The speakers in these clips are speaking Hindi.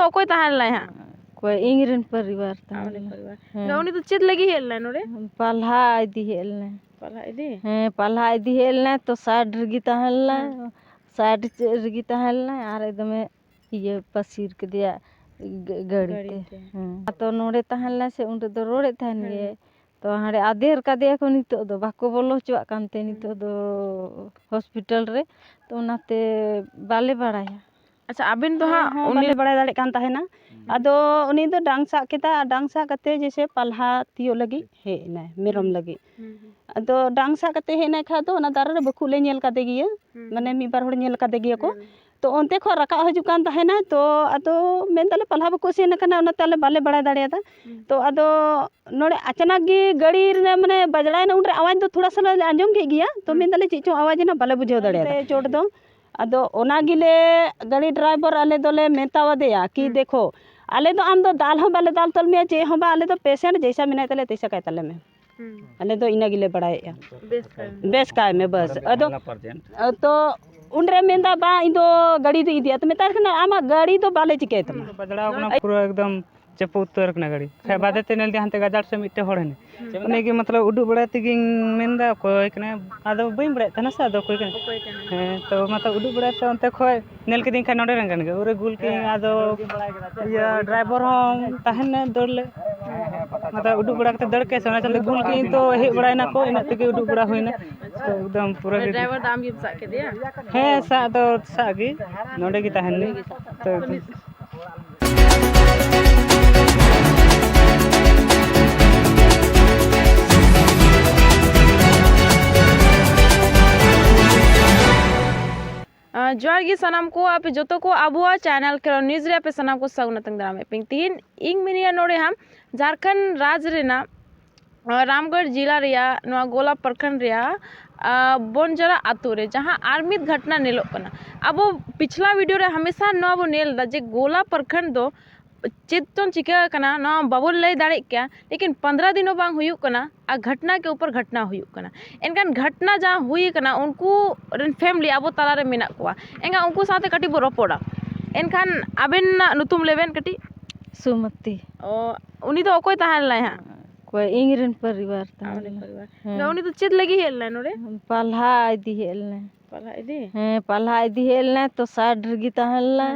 ओकोय ताहल हां कोई इंग्रेन परिवार परिवार उनी तो चेद लगी हेलना नोडे पल्हा इदी हेलना पल्हा इदी पल्हा इदी हेलना तो साइड रगी ताहलना साइड रगी ताहलना आर एकदम ये पसीर के दिया गड़ीते तो नोडे ताहलना से उन तो रोड़े थान गे तो हाड़े आधेर का दिया को नितो दो बाको बोलो चुआ कांते नितो दो हॉस्पिटल रे तो उनाते बाले बड़ाया अच्छा आबिन तो हां बाले बड़ा दाड़े कान ताहेना आदो उनी दो डांगसा केता डांगसा कते जैसे पल्हा तियो लगी हेना मेरम लगी आदो डांगसा कते हेना खा तो ना दारा रे बखुले नेल काते गिया माने मी बार होड़ नेल काते गिया को तो ओनते खो रका हजु कान ताहेना तो आदो मेन ताले पल्हा बको सेना कना ओना ताले बाले बड़ा दाड़ेया तो आदो नोड़े अचानक गी गाड़ी रे माने बजड़ाय ना उनरे आवाज दो थोड़ा सा आंजम के गिया तो मेन ताले चीचो आवाज ना बाले बुझाव दाड़ेया चोट दो आदो ओना गिले गाड़ी ड्राइवर आले दोले मेतावा देया कि देखो आले दो आम दो दाल हो बाले दाल तल में चे हो बा आले दो पेशेंट जैसा मिने तले तैसा काय तले में आले दो इना गिले बड़ाया बेस काय में बस अदो तो उनरे मेंदा बा इंदो गाड़ी दो इदिया तो मेतार कना आमा गाड़ी दो बाले चिके तम बजड़ा कना पूरा एकदम चपो उतर कना गाड़ी खै बादे ते नेल हंते गाजर से मिटे होड़ ने उनी के मतलब उडु बड़ा तिगी मेंदा कोई कने आदो बई बड़ा तना सा आदो कोई कने तो मतलब उडु बड़ा ते अंते खोय नेल के दिन खै नोडे रंगन गे उरे गुल के आदो या ड्राइवर हो ताहन दौड़ले मतलब उडु बड़ा के दड़ के सोना चले गुल के तो हे बड़ा ना को इना तिगी उडु बड़ा होइना तो एकदम पूरा ड्राइवर दाम गिम सा के दिया सा दो सागी नोडे की ताहन तो जोर गी सनाम को आप जो को आबुआ चैनल के न्यूज रे पे सनाम को सगुना तंग दामे पिंग तीन इंग मिनिया नोडे हम झारखंड राज्य रेना रामगढ़ जिला रिया नवा गोला प्रखंड रिया बोनजरा आतु रे जहां आर्मित घटना नेलो कना अब पिछला वीडियो रे हमेशा नवा बो नेल दा जे गोला प्रखंड दो चेतन चिका कना ना बाबुल लय दाड़े क्या लेकिन 15 दिनों बांग हुयु कना आ घटना के ऊपर घटना हुयु कना एनकान घटना जहां हुई कना उनको रेन फैमिली आबो ताला रे मेना कोआ एंगा उनको साथे कटी बो रपोड़ा एनकान आबेन नुतुम लेबेन कटी सुमति ओ उनी तो ओकोय ताहल हां कोई इंग्रेन परिवार परिवार उनी तो चेद लगी हेलना नोडे पल्हा इदी हेलना तो साइड रगी ताहलना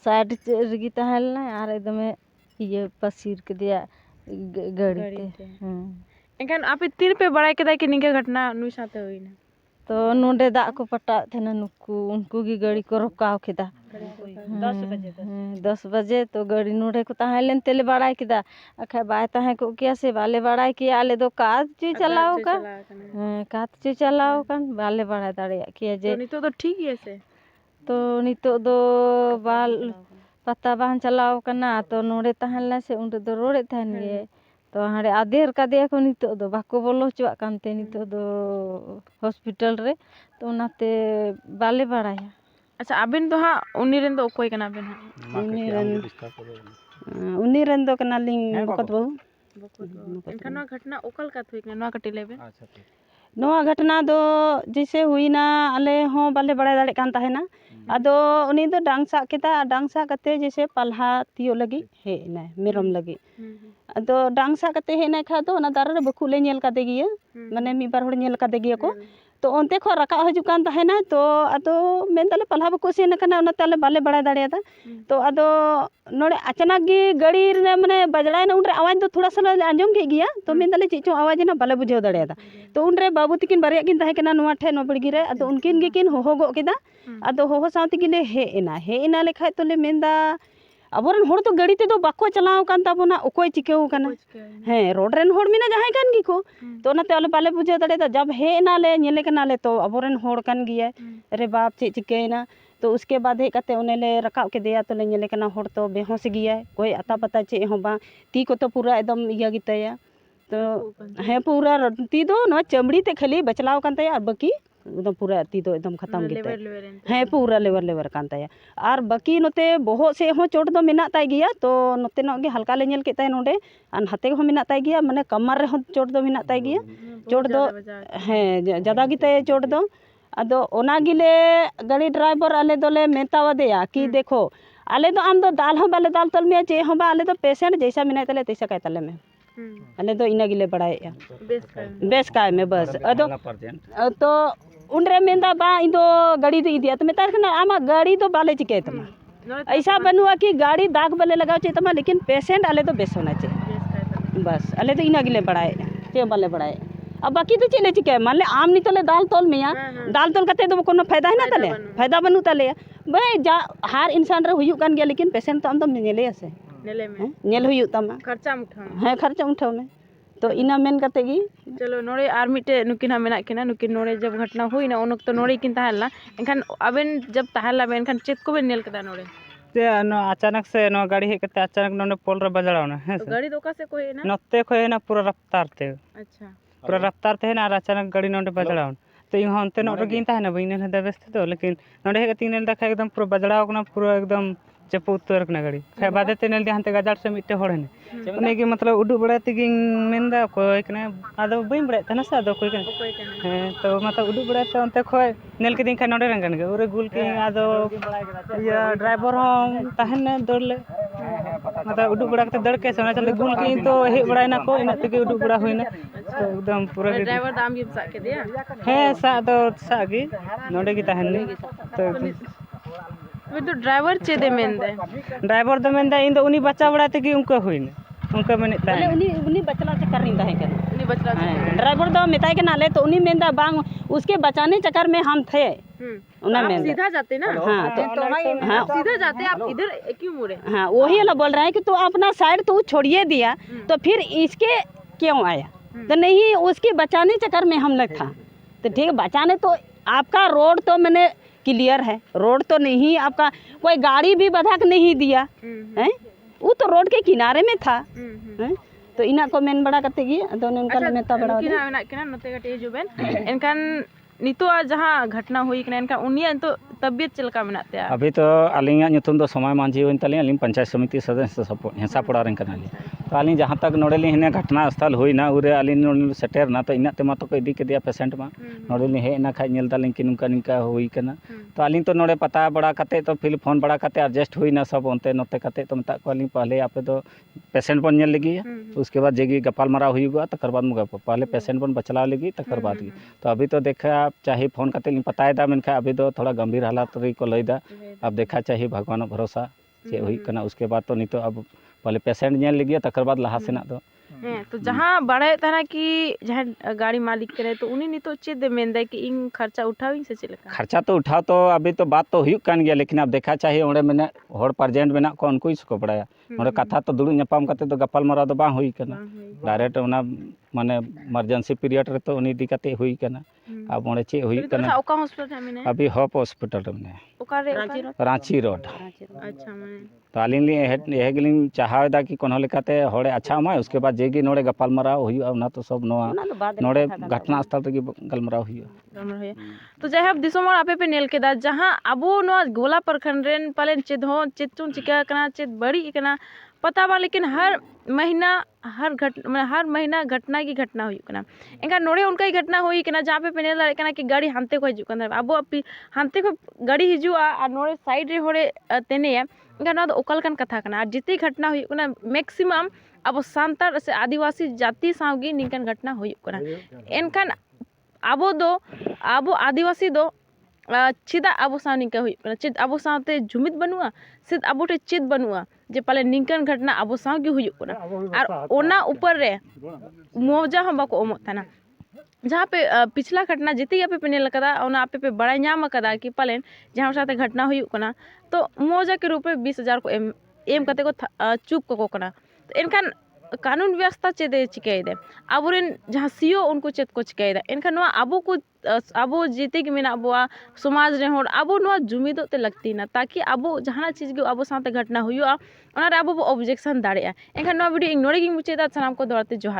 साइड रगी ताहलना आर एकदम ये पसीर के दिया गड़ीते एनकान आपे तीर पे बड़ाय केदा कि निके घटना नुई साथे होइना तो नोडे दा को पटा थेना नुकु उनको की गाड़ी को रोकाव केदा 10 बजे तो गाड़ी नोडे को ताहलेन तेले बड़ाय केदा अखे बाय ताहे को किया से बाले बड़ाय किया आले दो काज चू चलाओ का काज चू चलाओ कन बाले बड़ाय दाड़िया किया जे तो नितो तो ठीक है से तो नितो दो बाल पता बाहन चलाओ कना तो नोडे ताहलना से उन दो रोड़े थान गे तो हाड़े आधेर का दिया को नितो दो बाको बोलो चुआ कांते नितो दो हॉस्पिटल रे तो उनाते बाले बड़ाया अच्छा आबिन तो हां उनी रेन दो कोई कना बेन उनी रेन दो कना लिंग बकत बहु एनकान घटना ओकल का थुई कना कटी लेबे नवा घटना दो जैसे हुईना आले हो बाले बड़ा दाड़े कान ताहेना आदो उनी दो डांगसा केता डांगसा कते जैसे पल्हा तियो लगी हेना मेरम लगी आदो डांगसा कते हेना खा तो ना दारा रे बखुले नेल काते गिया माने मी बार होड़ नेल काते गिया को तो ओनते खो रका हजु कान ताहेना तो आदो मेन ताले पल्हा बको सेना कना ओना ताले बाले बड़ा दाड़ेया तो आदो नोड़े अचानक गी गाड़ी रे माने बजड़ाय ना उनरे आवाज दो थोड़ा सा आंजम के गिया तो मेन ताले चीचो आवाज ना बाले बुझाव दाड़ेया तो उनरे बाबू तिकिन बारिया किन ताहे कना नोवा ठे नो बड़गी रे आदो उनकिन गे किन होहो गो केदा आदो होहो साथी गिले हे एना लेखाय तोले मेंदा अबोरन होड़ तो गाड़ी ते दो बाको चलाव कान ताबोना ओकोय चिकेउ कना रोड रेन होड़ मिना जहाय कान गी को तो नाते वाले बाले बुझे दड़े दा जब हे ना ले नेले कना ले तो अबोरन होड़ कान गिया अरे बाप चे चिकेना तो उसके बाद हे कते उनेले रकाव के दिया तो ले नेले कना होड़ तो बेहोश गिया कोई आता पता चे हो बा ती को तो पूरा एकदम इया गितया तो हे पूरा ती दो न चमड़ी ते खाली बचलाव कान तया बाकी एकदम पूरा ती दो एकदम खत्म गिते है पूरा लेवर कान तया और बाकी नोते बोहो से हो चोट दो मेना ताई गिया तो नोते न गे हल्का ले नेल के ताई नोडे अन हाथे हो मेना ताई गिया माने कमर रे हो चोट दो मेना ताई गिया चोट दो है ज्यादा गिते चोट दो आदो ओना गिले गाड़ी ड्राइवर आले दोले मेतावा देया कि देखो आले दो आम दो दाल हो बाले दाल तोल में चे हो बा आले दो पेशेंट जैसा मिनाय तले तैसा काय तले में आले दो इना गिले बड़ाय बेस काय में बस अदो तो उनरे मेंदा बा इंदो गाड़ी दो इदिया तो मेतार कना आमा गाड़ी तो बाले चिके तमा ऐसा बनवा कि गाड़ी दाग बले लगाओ चे तमा लेकिन पेशेंट आले तो बेस होना चे बस आले तो इना गिले बड़ाय चे बाले बड़ाय अब बाकी तो चले चिके मान ले आम नी तले दाल तोल में दाल तोल कते तो कोनो फायदा है ना तले फायदा बनू तले भाई जा हर इंसान रे हुयु कान गया लेकिन पेशेंट तो आम नेले से नेले में नेल हुयु तमा खर्चा उठाओ हाँ खर्चा उठाओ में तो इना मेन कते गी चलो नोड़े आर मिटे नुकिन हा मेना किना नुकिन नोड़े जब घटना हुई ना उन तो नोड़े किन ताहला एनखान अबेन जब ताहला बेन खान चेत को बेन नेल कदा नोड़े ते अचानक से नो गाड़ी हेज कते अचानक नोने पोल रे बजड़ावना है तो गाड़ी दोका से कोई ना नते खोय ना पूरा रफ्तार ते अच्छा पूरा रफ्तार ते ना अचानक गाड़ी नोंडे बजड़ावन तो इन हनते नो रगिन ताहना बइन ने दबेस्ते तो लेकिन नोंडे हे कते नेल देखा एकदम पूरा बजड़ाव कना पूरा एकदम चेपो उतर कना गाड़ी खै बादे ते नेल हनते गाजर से मिटे होड़ ने उनी के मतलब उडु बड़ा तिगिन मेंदा कोई कने आदो बइन बड़ा तना सा आदो कोई कने हैं तो मतलब उडु बड़ा ते अंते खोय नेल के दिन खै नोंडे रंगन के उरे गुल के आदो या ड्राइवर हम ताहने दौड़ले मतलब उडु बड़ा के दड़ के सोना चले गुल के तो हे बड़ा ना को इना तिगे उडु बड़ा होइना तो एकदम पूरा ड्राइवर दाम ये सा के दिया है सा दो सा गी नोंडे की ताहने तो तो ड्राइवर चेदे मेंदे ड्राइवर दो मेंदा इन दो उनी बच्चा बड़ा ते की उनका होइने उनका मेने पहले उनी बचला से कर रिंदा है के उनी बचला ड्राइवर दो मिताई के नाले तो उनी मेंदा बांग उसके बचाने चक्कर में हम थे उना आप मेंदा सीधा जाते ना हाँ तो हाँ सीधा जाते आप इधर क्यों मुड़े हाँ वही वाला बोल रहा है कि तू अपना साइड तो छोड़िए दिया तो फिर इसके क्यों आया तो नहीं उसके बचाने चक्कर में हम लोग था तो ठीक है बचाने तो आपका रोड तो मैंने क्लियर है रोड तो नहीं आपका कोई गाड़ी भी बधा के नहीं दिया है वो तो रोड के किनारे में था हैं तो इना को मेन बड़ा करते गी तो उनका नेता बड़ा किना मेना किना नते कटे जुबेन एनखान नितो जहां घटना हुई कना एनखान उनिया तो तबियत चलका मेनाते अभी तो अलिंगा नुतुम दो समय मांझी होइन तले अलिंग पंचायत समिति सदस्य हेसा पड़ा रेन कनाली तो अलिंग जहां तक नोडेली हिने घटना स्थल हुईना उरे अलिंग सेटेरना तो इना तेमा तो को इदी के दिया पेशेंट मा नोडेली हेना खाइ नेल तालिंग कि नुका निका हुई कना तो अलिंग तो नोडे पता बड़ा कते तो फिर फोन बड़ा कते एडजस्ट हुईना सब ओनते नोते कते तो मता को अलिंग पहले आपे तो पेशेंट बन नेल लगी तो उसके बाद जेगी गपाल मारा हुईगा तकर बाद मुगा पहले पेशेंट बन बचलाव लगी तकर बाद गी तो अभी तो देखा चाहे फोन कते लिंग पताय दा मेनखा अभी तो थोड़ा गंभीर हालात रे को लैदा अब देखा चाहिए भगवान भरोसा चे हुई कना उसके बाद तो नितो अब पहले पेशेंट नेल लगी तकर बाद लहा सेना दो तो जहां बड़े तरह की जहां गाड़ी मालिक करे तो उनी नितो चेद मेंदे कि इन खर्चा उठावी से चलका खर्चा तो उठाओ तो अभी तो बात तो हुई कान गया लेकिन अब देखा चाहिए ओंडे मेने होड़ प्रेजेंट मेना को उनको इसको पड़ाया ओंडे कथा तो दुड़ु नपाम कते तो गपाल मारा दो बा हुई कना डायरेक्ट ओना माने इमरजेंसी पीरियड रे तो उनी दिक्कत हुई कना अब ओंडे चे हुई कना ओका हॉस्पिटल में अभी होप हॉस्पिटल में ओका रे रांची रोड अच्छा माने तो अलिंग यह गिलिंग चाहदा कि कोनो लेकाते होड़े अच्छा माय उसके बाद जेगी नोड़े गपाल मारा हुई ना तो सब नोआ नोड़े घटना स्थल रे गलमरा हुई तो जय हम दिसोम आपे पे नेल केदा जहां अबो नो गोला प्रखंड रेन पालन चेद हो चेतुन चिका कना चेद बड़ी कना पता बा लेकिन हर महीना हर महीना घटना की घटना हुई कना एंका नोड़े उनका ही घटना हुई कना जहां पे नेल दाड़े कना कि गाड़ी हानते को हिजु कना अबो हानते को गाड़ी हिजुआ आ नोड़े साइड रे होड़े तेने एंका ना ओकल कन कथा कना जिते घटना हुई कना मैक्सिमम अब सांतार से आदिवासी जाति सावगी निकन घटना हुई कना एनखान अब आदिवासी दो चेदा अब साव निका हुई कना चेद अब सावते जुमित बनुआ सिद अब टे चेद बनुआ जे पाले निकन घटना अब साव गे हुई कना और ओना ऊपर रे मुआवजा हम बाको ओमो थाना जहाँ पे पिछला घटना जिते आप पे नेल कदा ओना आपे पे बड़ा नाम कदा कि पालेन जहाँ साथे घटना हुई कना तो मुआवजा के रूप में 20,000 को एम कते को चुप को कना तो इनखान कानून व्यवस्था चेदे चिकायदे आबोरेन जहाँ सीओ उनको चेद को चिकायदा इनखान नोआ आबो को आबो जीते कि मेना आबोआ समाज रे होड़ आबो नोआ जुमिदो ते लगती ना ताकि आबो जहाँ चीज के आबो साथे घटना हुआ ओना रे आबो ऑब्जेक्शन दाड़ेया इनखान नोआ वीडियो इग्नोर गिंग मुचेदा सनाम को दौड़ते जोहार।